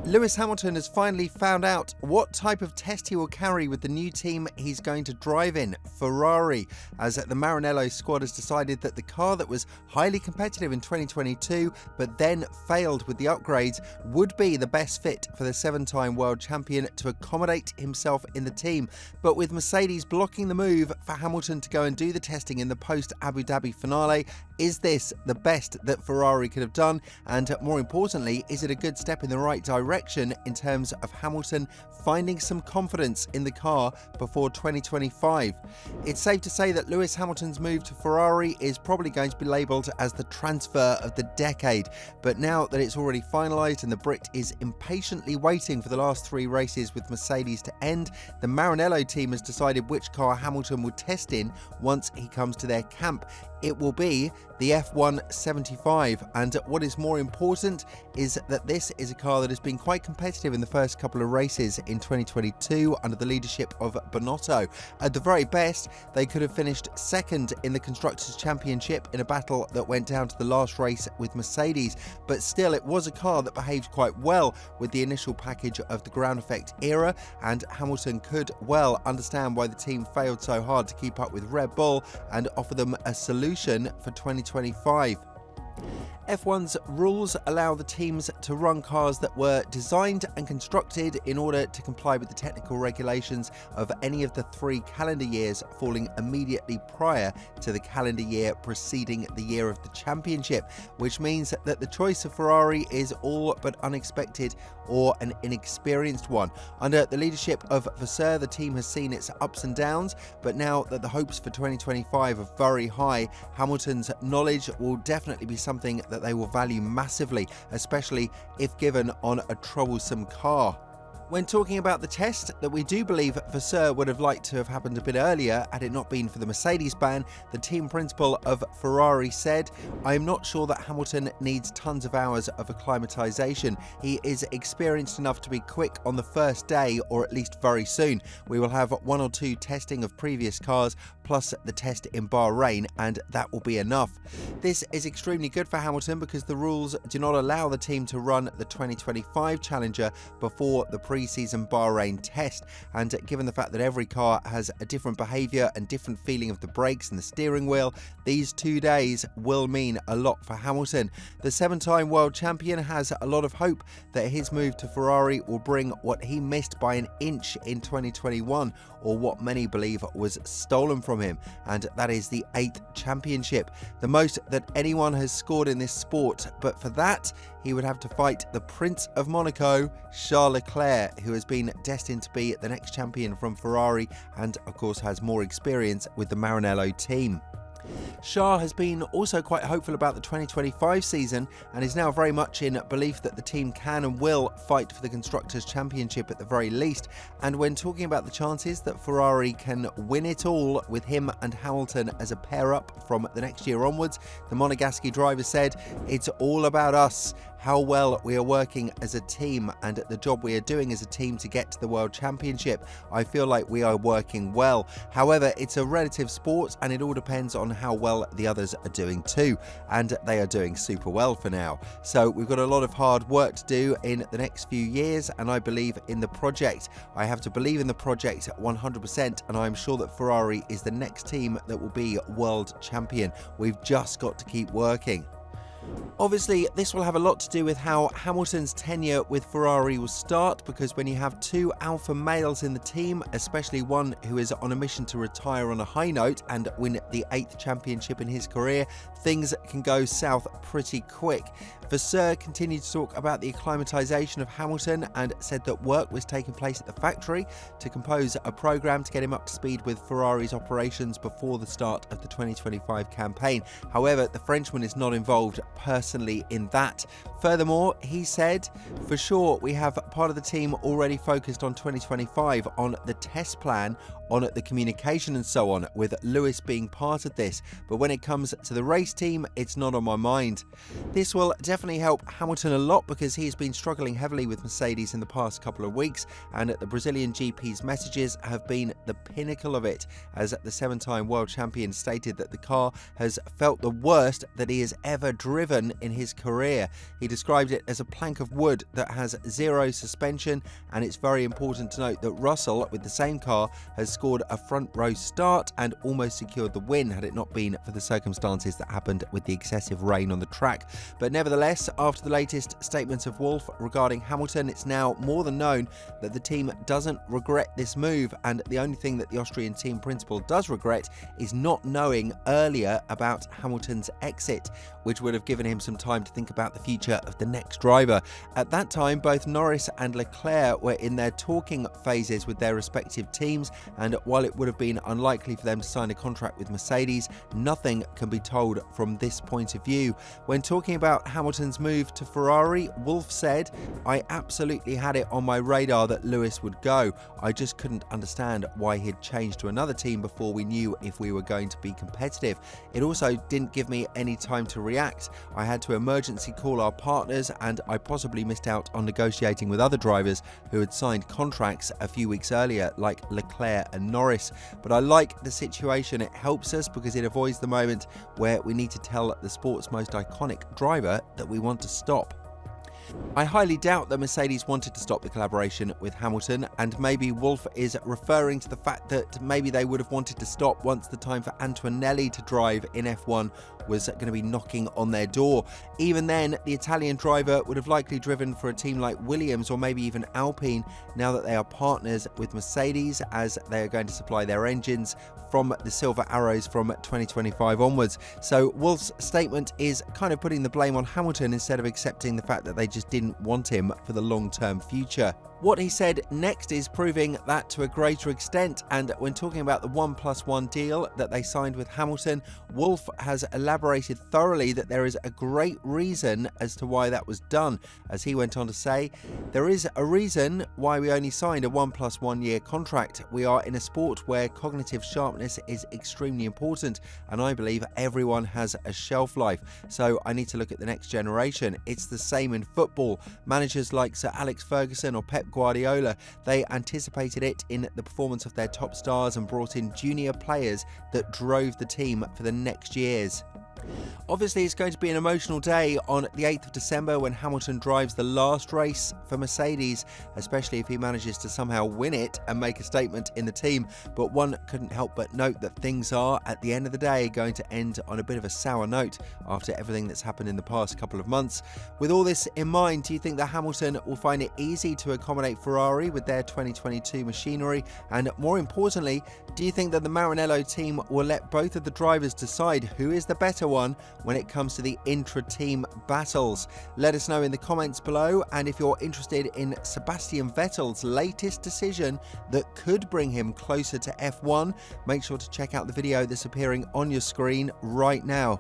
Lewis Hamilton has finally found out what type of test he will carry with the new team he's going to drive in, Ferrari, as the Maranello squad has decided that the car that was highly competitive in 2022 but then failed with the upgrades would be the best fit for the 7-time world champion to accommodate himself in the team. But with Mercedes blocking the move for Hamilton to go and do the testing in the post-Abu Dhabi finale, is this the best that Ferrari could have done? And more importantly, is it a good step in the right direction in terms of Hamilton finding some confidence in the car before 2025? It's safe to say that Lewis Hamilton's move to Ferrari is probably going to be labelled as the transfer of the decade. But now that it's already finalised and the Brit is impatiently waiting for the last 3 races with Mercedes to end, the Maranello team has decided which car Hamilton would test in once he comes to their camp. It will be the F175, and what is more important is that this is a car that has been quite competitive in the first couple of races in 2022 under the leadership of Binotto. At the very best, they could have finished second in the Constructors' Championship in a battle that went down to the last race with Mercedes, but still it was a car that behaved quite well with the initial package of the ground effect era, and Hamilton could well understand why the team failed so hard to keep up with Red Bull and offer them a solution for 2025. F1's rules allow the teams to run cars that were designed and constructed in order to comply with the technical regulations of any of the 3 calendar years falling immediately prior to the calendar year preceding the year of the championship, which means that the choice of Ferrari is all but unexpected or an inexperienced one. Under the leadership of Vasseur, the team has seen its ups and downs, but now that the hopes for 2025 are very high, Hamilton's knowledge will definitely be something that they will value massively, especially if given on a troublesome car. When talking about the test that we do believe Vasseur would have liked to have happened a bit earlier had it not been for the Mercedes ban, the team principal of Ferrari said, "I am not sure that Hamilton needs tons of hours of acclimatization. He is experienced enough to be quick on the first day, or at least very soon. We will have 1 or 2 testing of previous cars plus the test in Bahrain, and that will be enough." This is extremely good for Hamilton because the rules do not allow the team to run the 2025 Challenger before the pre-season Bahrain test, and given the fact that every car has a different behaviour and different feeling of the brakes and the steering wheel, these 2 days will mean a lot for Hamilton. The 7-time world champion has a lot of hope that his move to Ferrari will bring what he missed by an inch in 2021, or what many believe was stolen from him, and that is the 8th championship, the most that anyone has scored in this sport. But for that, he would have to fight the Prince of Monaco, Charles Leclerc, who has been destined to be the next champion from Ferrari and of course has more experience with the Maranello team. Charles has been also quite hopeful about the 2025 season and is now very much in belief that the team can and will fight for the Constructors' Championship at the very least. And when talking about the chances that Ferrari can win it all with him and Hamilton as a pair up from the next year onwards, the Monegasque driver said, "It's all about us, how well we are working as a team and the job we are doing as a team to get to the World Championship. I feel like we are working well. However, it's a relative sport and it all depends on how well the others are doing too, and they are doing super well for now. So we've got a lot of hard work to do in the next few years, and I believe in the project. I have to believe in the project 100%, and I'm sure that Ferrari is the next team that will be world champion. We've just got to keep working." Obviously, this will have a lot to do with how Hamilton's tenure with Ferrari will start, because when you have 2 alpha males in the team, especially one who is on a mission to retire on a high note and win the 8th championship in his career, things can go south pretty quick. Vasseur continued to talk about the acclimatization of Hamilton and said that work was taking place at the factory to compose a program to get him up to speed with Ferrari's operations before the start of the 2025 campaign. However, the Frenchman is not involved personally in that. Furthermore, he said, "For sure, we have part of the team already focused on 2025, on the test plan, on the communication and so on, with Lewis being part of this. But when it comes to the race team, it's not on my mind." This will definitely help Hamilton a lot because he has been struggling heavily with Mercedes in the past couple of weeks, and the Brazilian GP's messages have been the pinnacle of it, as the 7-time world champion stated that the car has felt the worst that he has ever driven driven in his career. He described it as a plank of wood that has zero suspension, and it's very important to note that Russell, with the same car, has scored a front row start and almost secured the win had it not been for the circumstances that happened with the excessive rain on the track. But nevertheless, after the latest statements of Wolff regarding Hamilton, it's now more than known that the team doesn't regret this move, and the only thing that the Austrian team principal does regret is not knowing earlier about Hamilton's exit, which would have given him some time to think about the future of the next driver. At that time, both Norris and Leclerc were in their talking phases with their respective teams, and while it would have been unlikely for them to sign a contract with Mercedes, nothing can be told from this point of view. When talking about Hamilton's move to Ferrari, Wolff said, "I absolutely had it on my radar that Lewis would go. I just couldn't understand why he'd changed to another team before we knew if we were going to be competitive. It also didn't give me any time to react. I had to emergency call our partners, and I possibly missed out on negotiating with other drivers who had signed contracts a few weeks earlier, like Leclerc and Norris. But I like the situation. It helps us because it avoids the moment where we need to tell the sport's most iconic driver that we want to stop." I highly doubt that Mercedes wanted to stop the collaboration with Hamilton, and maybe Wolff is referring to the fact that maybe they would have wanted to stop once the time for Antonelli to drive in F1 was going to be knocking on their door. Even then, the Italian driver would have likely driven for a team like Williams or maybe even Alpine now that they are partners with Mercedes, as they are going to supply their engines from the Silver Arrows from 2025 onwards. So Wolff's statement is kind of putting the blame on Hamilton instead of accepting the fact that they just didn't want him for the long-term future. What he said next is proving that to a greater extent, and when talking about the 1+1 deal that they signed with Hamilton, Wolff has elaborated thoroughly that there is a great reason as to why that was done. As he went on to say, "There is a reason why we only signed a 1+1 year contract. We are in a sport where cognitive sharpness is extremely important, and I believe everyone has a shelf life. So I need to look at the next generation. It's the same in football. Managers like Sir Alex Ferguson or Pep Guardiola, they anticipated it in the performance of their top stars and brought in junior players that drove the team for the next years." Obviously, it's going to be an emotional day on the 8th of December when Hamilton drives the last race for Mercedes, especially if he manages to somehow win it and make a statement in the team. But one couldn't help but note that things are, at the end of the day, going to end on a bit of a sour note after everything that's happened in the past couple of months. With all this in mind, do you think that Hamilton will find it easy to accommodate Ferrari with their 2022 machinery? And more importantly, do you think that the Maranello team will let both of the drivers decide who is the better one when it comes to the intra-team battles? Let us know in the comments below, and if you're interested in Sebastian Vettel's latest decision that could bring him closer to F1, make sure to check out the video that's appearing on your screen right now.